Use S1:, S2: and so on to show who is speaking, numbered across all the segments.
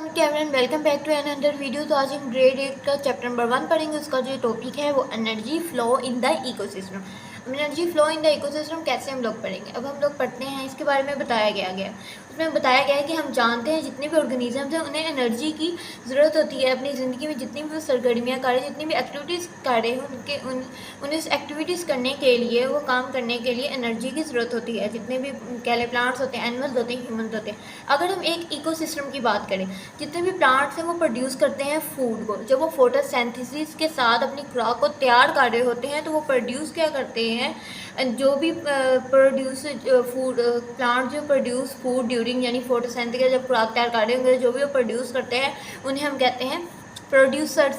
S1: Everyone, welcome back to another video. तो आज हम ग्रेड 8 का चैप्टर नंबर 1 पढ़ेंगे। उसका जो टॉपिक है वो energy flow in the ecosystem. Energy flow in the ecosystem कैसे हम लोग पढ़ेंगे। अब हम लोग पढ़ते हैं, इसके बारे में बताया गया उसमें बताया गया है कि हम जानते हैं जितने भी ऑर्गेनिजम्स हैं उन्हें एनर्जी की ज़रूरत होती है। अपनी ज़िंदगी में जितनी भी सरगर्मियाँ कर रहे हैं, जितनी भी एक्टिविटीज़ कर रहे हैं, उन्हें एक्टिविटीज़ करने के लिए, वो काम करने के लिए एनर्जी की ज़रूरत होती है। जितने भी कैले प्लांट्स होते हैं, एनिमल्स होते हैं, ह्यूमंस होते हैं। अगर हम एक इकोसिस्टम की बात करें, जितने भी प्लांट्स हैं वो प्रोड्यूस करते हैं फूड को। जब वो फोटोसिंथेसिस के साथ अपनी खुराक को तैयार कर रहे होते हैं तो वो प्रोड्यूस क्या करते हैं, जो भी प्रोड्यूस फूड प्लांट जो प्रोड्यूस फूड ड्यूरिंग यानी फोटोसिंथेसिस, जब खुराक तैयार कर रहे होंगे, जो भी वो प्रोड्यूस करते हैं उन्हें हम कहते हैं प्रोड्यूसर्स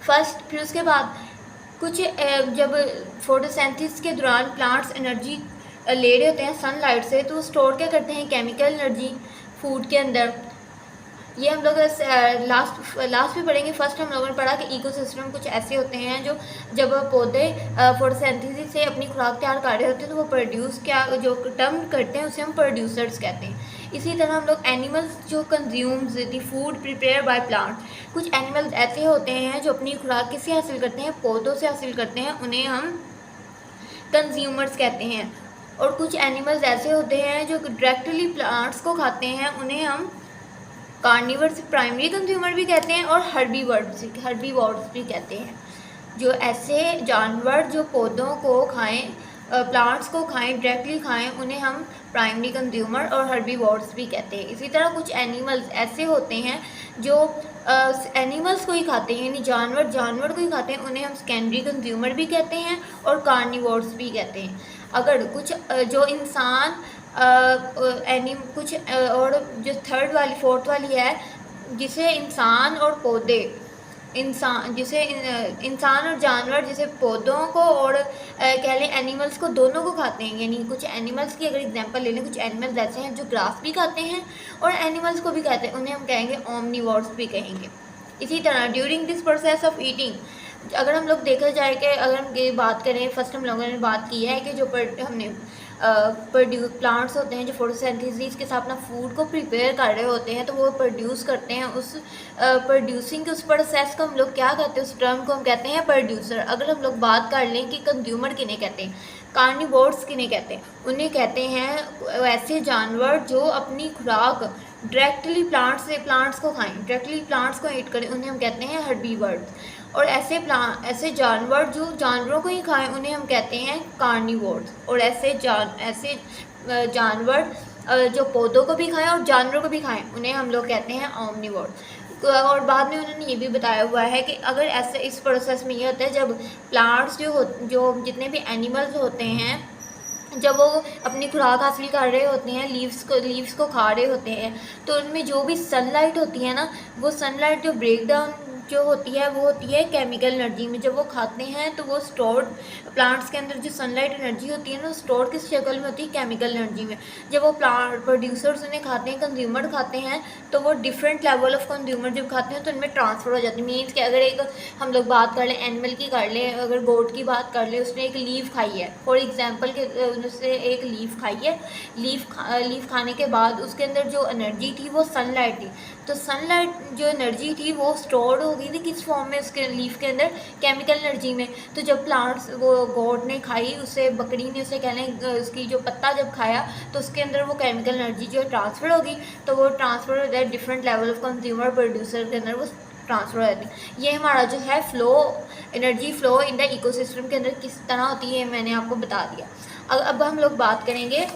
S1: फर्स्ट। फिर उसके बाद कुछ जब फोटोसिंथेसिस के दौरान प्लांट्स एनर्जी ले रहे होते हैं सनलाइट से, तो वो स्टोर क्या करते हैं, केमिकल एनर्जी फूड के अंदर। ये हम लोग लास्ट में पढ़ेंगे। फर्स्ट हम लोगों ने पढ़ा कि इकोसिस्टम कुछ ऐसे होते हैं जो जब पौधे फोटोसिंथेसिस से अपनी खुराक तैयार कर रहे होते हैं तो वो प्रोड्यूस क्या जो टर्म करते हैं उसे हम प्रोड्यूसर्स कहते हैं। इसी तरह हम लोग एनिमल्स जो consumes the food prepare by plant, कुछ एनिमल्स ऐसे होते हैं जो अपनी खुराक किससे हासिल करते हैं, पौधों से हासिल करते हैं, उन्हें हम कंज्यूमर्स कहते हैं। और कुछ एनिमल्स ऐसे होते हैं जो डायरेक्टली प्लांट्स को खाते हैं, उन्हें हम कार्निवर्स प्राइमरी कंज्यूमर भी कहते हैं और हर्बीवर्ड्स भी कहते हैं। जो ऐसे जानवर जो पौधों को खाएं, प्लांट्स को खाएं, डायरेक्टली खाएं, उन्हें हम प्राइमरी कंज्यूमर और हर्बीवर्ड्स भी कहते हैं। इसी तरह कुछ एनिमल्स ऐसे होते हैं जो एनिमल्स को ही खाते हैं, यानी जानवर को ही खाते हैं, उन्हें हम सेकेंडरी कंज्यूमर भी कहते हैं और कार्निवोर्स भी कहते हैं। अगर कुछ जो इंसान कुछ और जो फोर्थ वाली है, जिसे इंसान और पौधे, इंसान और जानवर जिसे पौधों को और कह लें एनिमल्स को, दोनों को खाते हैं। यानी कुछ एनिमल्स की अगर एग्जांपल ले लें, कुछ एनिमल्स ऐसे हैं जो ग्रास भी खाते हैं और एनिमल्स को भी खाते हैं, उन्हें हम कहेंगे ओमनिवोर्स भी कहेंगे। इसी तरह during this process of eating, अगर हम लोग देखा जाए कि अगर हम ये बात करें, फर्स्ट हम लोगों ने बात की है कि जो हमने प्लांट्स होते हैं जो फोटोसिंथेसिस के साथ अपना फूड को प्रिपेयर कर रहे होते हैं, तो वो प्रोड्यूस करते हैं। उस प्रोड्यूसिंग के उस प्रोसेस को हम लोग क्या कहते हैं, उस टर्म को हम कहते हैं प्रोड्यूसर। अगर हम लोग बात कर लें कि कंज्यूमर किन्हें कहते हैं, कार्निवोर्स किन्हें कहते हैं, उन्हें कहते हैं ऐसे जानवर जो अपनी खुराक डायरेक्टली प्लांट्स को खाएं, डायरेक्टली प्लांट्स को ईट करें, उन्हें हम कहते हैं हर्बीवर्ड्स। और ऐसे जानवर जो जानवरों को ही खाएं, उन्हें हम कहते हैं कार्निवोर्स। और ऐसे जानवर जो पौधों को भी खाएं और जानवरों को भी खाएं, उन्हें हम लोग कहते हैं ओमनिवोर्स। और बाद में उन्होंने ये भी बताया हुआ है कि अगर ऐसे इस प्रोसेस में ये होता है, जब प्लांट्स जो जितने भी एनिमल्स होते हैं, जब वो अपनी खुराक हासिल कर रहे होते हैं, लीव्स को खा रहे होते हैं, तो उनमें जो भी सनलाइट होती है ना, वो सनलाइट जो ब्रेकडाउन जो होती है वो होती है केमिकल एनर्जी में। जब वो खाते हैं तो वो स्टोर्ड, प्लांट्स के अंदर जो सनलाइट एनर्जी होती है ना, स्टोर किस शक्ल में होती है, केमिकल एनर्जी में। जब वो प्लांट प्रोड्यूसर्स उन्हें खाते हैं, कंज्यूमर खाते हैं, तो वो डिफरेंट लेवल ऑफ कंज्यूमर जब खाते हैं तो उनमें ट्रांसफ़र हो जाती है। मीन्स कि अगर एक हम लोग बात कर लें एनिमल की, कर लें अगर गोट की बात कर लें, उसने एक लीफ खाई है फॉर एग्जाम्पल के, उसने एक लीफ खाई है, लीफ खाने के बाद उसके अंदर जो एनर्जी थी वो सनलाइट थी। तो सनलाइट जो एनर्जी थी वो स्टोर्ड हो गई थी किस फॉर्म में, उसके लीफ के अंदर केमिकल एनर्जी में। तो जब प्लांट्स वो गोट ने खाई, उसे बकरी ने उसे कह लें उसकी जो पत्ता जब खाया, तो उसके अंदर वो केमिकल एनर्जी जो ट्रांसफ़र होगी, तो वो ट्रांसफ़र हो जाए different level of consumer producer के अंदर, वो ट्रांसफ़र हो जाती है। ये हमारा जो है energy flow in the ecosystem के अंदर किस तरह होती है, मैंने आपको बता दिया। अब हम लोग बात करेंगे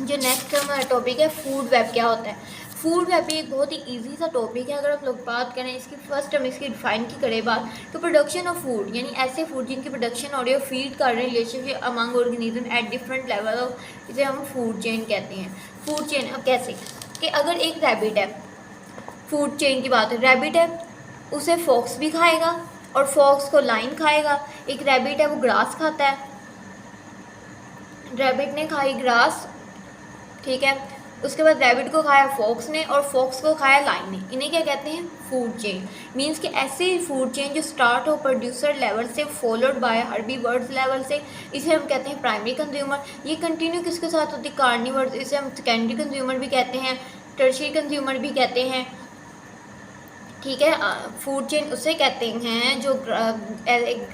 S1: जो नेक्स्ट हमारा टॉपिक है, फूड वेब क्या होता है। फूड वेब एक बहुत ही इजी सा टॉपिक है। अगर हम लोग बात करें इसकी, फर्स्ट हम इसकी डिफाइन की करें बात, तो प्रोडक्शन ऑफ फूड, यानी ऐसे फूड जिनकी प्रोडक्शन हो रही है, फीड कर रहे हैं relationship among organism at different level of, इसे हम फूड चेन कहते हैं। फूड चेन अब कैसे, कि अगर एक रैबिट है, फूड चेन की बात है, रैबिट है, उसे फॉक्स भी खाएगा और फॉक्स को लाइन खाएगा। एक रैबिट है वो ग्रास खाता है, रैबिट ने खाई ग्रास, ठीक है, उसके बाद रैबिट को खाया फॉक्स ने और फॉक्स को खाया लाइन ने। इन्हें क्या कहते हैं, फूड चेन। मीन्स कि ऐसे फूड चेन जो स्टार्ट हो प्रोड्यूसर लेवल से, फॉलोड बाय हर्बीवर्ड्स लेवल से, इसे हम कहते हैं प्राइमरी कंज्यूमर। ये कंटिन्यू किसके साथ होती है, कार्निवर्ड्स, इसे हम सेकेंडरी कंज्यूमर भी कहते हैं, टर्शियरी कंज्यूमर भी कहते हैं। ठीक है। फूड चेन उसे कहते हैं जो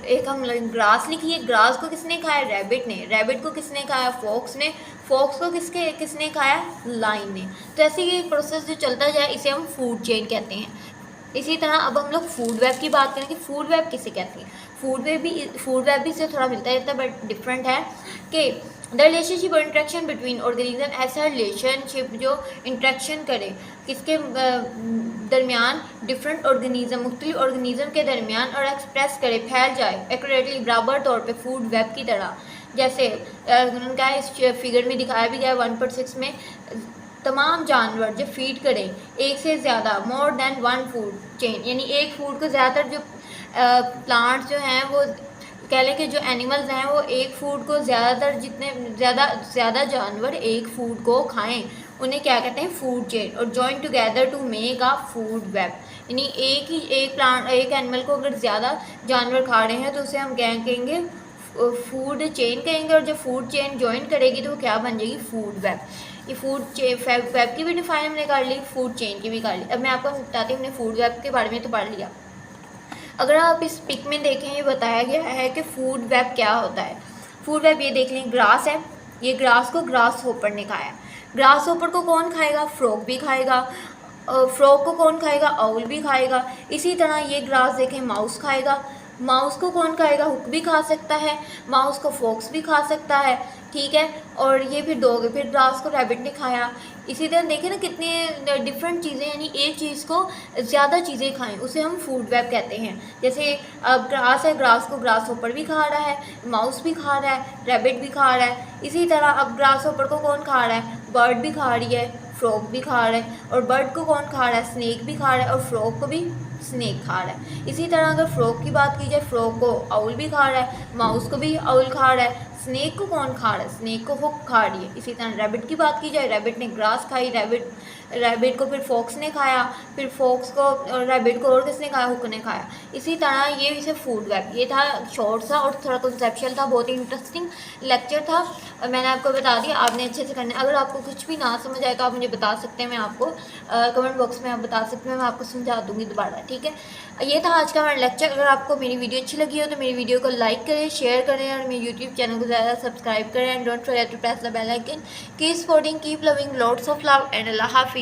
S1: एक हम ग्रास लिखी है, ग्रास को किसने खाया? रैबिट ने। रैबिट को किसने खाया? फॉक्स ने। फॉक्स को किसने खाया? लाइन ने। तो ऐसे ही एक प्रोसेस जो चलता जाए इसे हम फूड चेन कहते हैं। इसी तरह अब हम लोग फूड वेब की बात करें कि फूड वेब किसे कहते हैं। फूड वेब भी से थोड़ा मिलता है बट डिफरेंट है कि द रिलेशनशिप और इंट्रैक्शन बिटवीन ऑर्गेनिज्म, ऐसा रिलेशनशिप जो इंट्रैक्शन करे किसके दरमियान, डिफरेंट ऑर्गेनिज्म, मुख्तलिफ ऑर्गेनिज्म के दरमियान, और एक्सप्रेस करे, फैल जाए एक्यूरेटली, बराबर तौर पे फूड वेब की तरह। जैसे उनका इस फिगर में दिखाया भी गया 1.6 में, तमाम जानवर जो फीड करें एक से ज़्यादा, more than one food chain, यानी एक फूड को ज़्यादातर जो प्लांट्स जो हैं वो कह लें कि जो एनिमल्स हैं वो एक फूड को ज़्यादातर, जितने ज़्यादा जानवर एक फूड को खाएं उन्हें क्या कहते हैं? Food chain. और join together to make a food web, यानी एक एनिमल को अगर ज़्यादा जानवर खा रहे हैं तो उसे हम क्या कहेंगे? फूड चेन कहेंगे। और जब फूड चेन ज्वाइन करेगी तो वो क्या बन जाएगी? Food web. ये फूड वेब की भी डिफाइन हमने कर ली, फूड चेन की भी कर ली। अब मैं आपको बताती हूँ, हमने फूड वेब के बारे में तो पढ़ लिया। अगर आप इस पिक में देखें, ये बताया गया है कि फूड वेब क्या होता है। फूड वेब ये देख लें, ग्रास है, ये ग्रास को ग्रास होपर ने खाया। ग्रास होपर को कौन खाएगा? फ्रॉग भी खाएगा। फ्रॉग को कौन खाएगा? आउल भी खाएगा। इसी तरह ये ग्रास देखें, माउस खाएगा। माउस को कौन खाएगा? हुक भी खा सकता है, माउस को फॉक्स भी खा सकता है, ठीक है। और ये फिर दो गए, फिर ग्रास को रैबिट ने खाया। इसी तरह देखें ना कितने डिफरेंट चीज़ें, यानी एक चीज़ को ज़्यादा चीज़ें खाएं उसे हम फूड वेब कहते हैं। जैसे अब ग्रास है, ग्रास को ग्रास होपर भी खा रहा है, माउस भी खा रहा है, रैबिट भी खा रहा है। इसी तरह अब ग्रास होपर को कौन खा रहा है? बर्ड भी खा रही है, फ्रॉग भी खा रहा है। और बर्ड को कौन खा रहा है? स्नेक भी खा रहा है। और फ्रॉग को भी स्नेक खा रहा है। इसी तरह अगर फ्रॉग की बात की जाए, फ्रॉग को आउल भी खा रहा है, माउस को भी आउल खा रहा है। स्नेक को कौन खा रहा है? स्नेक को हुक खा रही है। इसी तरह रैबिट की बात की जाए, रैबिट ने ग्रास खाई, रैबिट को फिर फॉक्स ने खाया, फिर फॉक्स को रैबिट को और किसने खाया? हुक ने खाया। इसी तरह ये इसे फूड वेब। ये था शॉर्ट सा और थोड़ा कंसेप्चुअल था, बहुत ही इंटरेस्टिंग लेक्चर था। और मैंने आपको बता दिया, आपने अच्छे से करना है। अगर आपको कुछ भी ना समझ आए तो आप मुझे बता सकते हैं, मैं आपको कमेंट बॉक्स में आप बता सकते हैं, मैं आपको समझा दूँगी दोबारा, ठीक है। ये था आज का हमारा लेक्चर। अगर आपको मेरी वीडियो अच्छी लगी हो तो मेरी वीडियो को लाइक करें, शेयर करें और मेरे यूट्यूब चैनल को ज़्यादा सब्सक्राइब करें। And don't forget to press the bell icon. Keep supporting, keep loving, lots of love and अल्लाह हाफिज़।